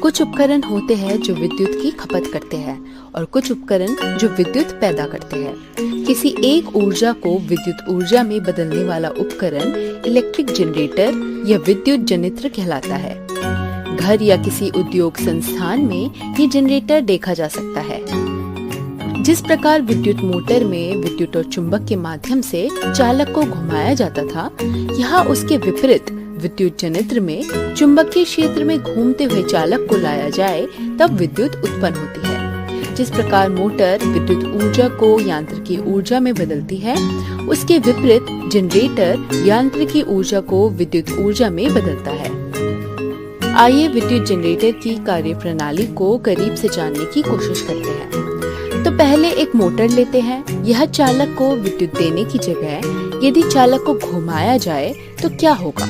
कुछ उपकरण होते हैं जो विद्युत की खपत करते हैं और कुछ उपकरण जो विद्युत पैदा करते हैं। किसी एक ऊर्जा को विद्युत ऊर्जा में बदलने वाला उपकरण इलेक्ट्रिक जनरेटर या विद्युत जनित्र कहलाता है। घर या किसी उद्योग संस्थान में ये जनरेटर देखा जा सकता है। जिस प्रकार विद्युत मोटर में विद्युत और चुंबक के माध्यम से चालक को घुमाया जाता था, यहाँ उसके विपरीत विद्युत जनित्र में चुंबकीय क्षेत्र में घूमते हुए चालक को लाया जाए तब विद्युत उत्पन्न होती है। जिस प्रकार मोटर विद्युत ऊर्जा को यांत्रिकी ऊर्जा में बदलती है, उसके विपरीत जनरेटर यांत्रिकी ऊर्जा को विद्युत ऊर्जा में बदलता है। आइए विद्युत जनरेटर की कार्यप्रणाली को करीब से जानने की कोशिश करते हैं। तो पहले एक मोटर लेते हैं। यह चालक को विद्युत देने की जगह यदि चालक को घुमाया जाए तो क्या होगा?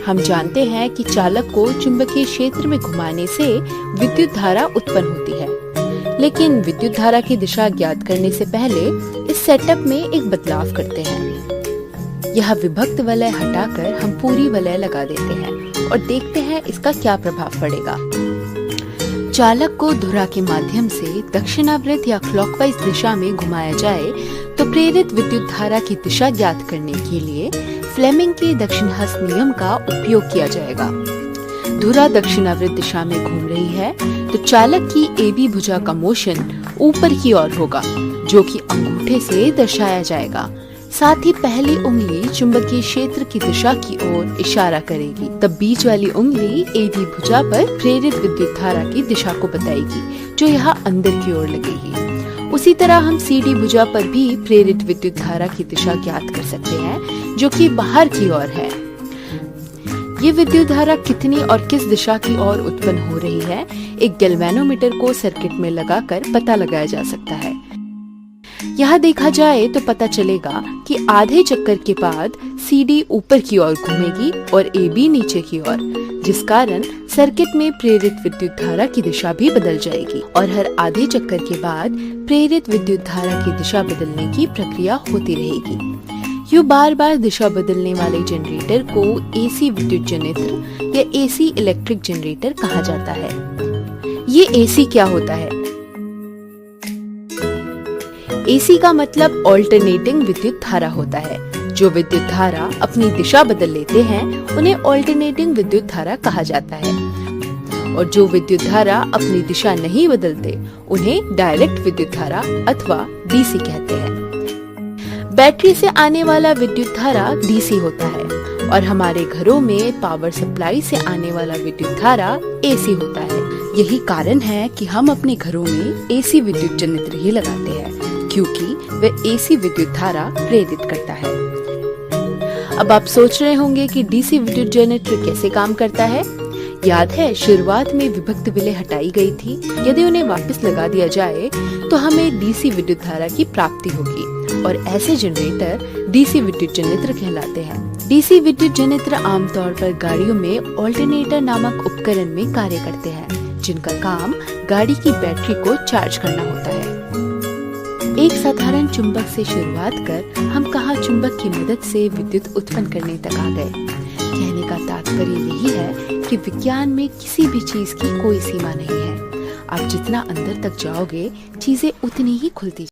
हम जानते हैं कि चालक को चुंबकीय क्षेत्र में घुमाने से विद्युत धारा उत्पन्न होती है, लेकिन विद्युत धारा की दिशा ज्ञात करने से पहले इस सेटअप में एक बदलाव करते हैं। यह विभक्त वलय हटाकर हम पूरी वलय लगा देते हैं और देखते हैं इसका क्या प्रभाव पड़ेगा। चालक को धुरा के माध्यम से दक्षिणावर्त या क्लॉकवाइज दिशा में घुमाया जाए तो प्रेरित विद्युत धारा की दिशा ज्ञात करने के लिए फ्लेमिंग के दक्षिणहस्त नियम का उपयोग किया जाएगा। धुरा दक्षिणावर्त दिशा में घूम रही है तो चालक की एबी भुजा का मोशन ऊपर की ओर होगा, जो कि अंगूठे से दर्शाया जाएगा। साथ ही पहली उंगली चुंबकीय क्षेत्र की दिशा की ओर इशारा करेगी, तब बीच वाली उंगली एबी भुजा पर प्रेरित विद्युत धारा की दिशा को बताएगी, जो यहाँ अंदर की ओर लगेगी। उसी तरह हम सीडी भुजा पर भी प्रेरित विद्युत धारा की दिशा ज्ञात कर सकते हैं, जो कि बाहर की ओर है। ये विद्युत धारा कितनी और किस दिशा की ओर उत्पन्न हो रही है, एक गैल्वेनोमीटर को सर्किट में लगाकर पता लगाया जा सकता है। यह देखा जाए तो पता चलेगा कि आधे चक्कर के बाद सीडी ऊपर की ओर घूमेगी और एबी नीचे की ओर, जिस कारण सर्किट में प्रेरित विद्युत धारा की दिशा भी बदल जाएगी और हर आधे चक्कर के बाद प्रेरित विद्युत धारा की दिशा बदलने की प्रक्रिया होती रहेगी। यूं बार बार दिशा बदलने वाले जनरेटर को एसी विद्युत जनित्र या एसी इलेक्ट्रिक जनरेटर कहा जाता है। ये एसी क्या होता है? एसी का मतलब ऑल्टरनेटिंग विद्युत धारा होता है। जो विद्युत धारा अपनी दिशा बदल लेते हैं उन्हें ऑल्टरनेटिंग विद्युत धारा कहा जाता है, और जो विद्युत धारा अपनी दिशा नहीं बदलते उन्हें डायरेक्ट विद्युत धारा अथवा डीसी कहते हैं। बैटरी से आने वाला विद्युत धारा डीसी होता है और हमारे घरों में पावर सप्लाई से आने वाला विद्युत धारा एसी होता है। यही कारण है कि हम अपने घरों में एसी विद्युत जनित्र ही लगाते हैं, क्योंकि वह एसी विद्युत धारा प्रेरित करता है। अब आप सोच रहे होंगे कि डीसी विद्युत जनित्र कैसे काम करता है। याद है शुरुआत में विभक्त विलय हटाई गई थी। यदि उन्हें वापस लगा दिया जाए तो हमें डीसी विद्युत धारा की प्राप्ति होगी और ऐसे जनरेटर डीसी विद्युत जनित्र कहलाते हैं। डीसी विद्युत जनित्र आमतौर पर गाड़ियों में ऑल्टरनेटर नामक उपकरण में कार्य करते हैं, जिनका काम गाड़ी की बैटरी को चार्ज करना होता है। एक साधारण चुंबक से शुरुआत कर हम कहाँ चुंबक की मदद से विद्युत उत्पन्न करने तक आ गए। कहने का तात्पर्य यही है कि विज्ञान में किसी भी चीज की कोई सीमा नहीं है। आप जितना अंदर तक जाओगे, चीजें उतनी ही खुलती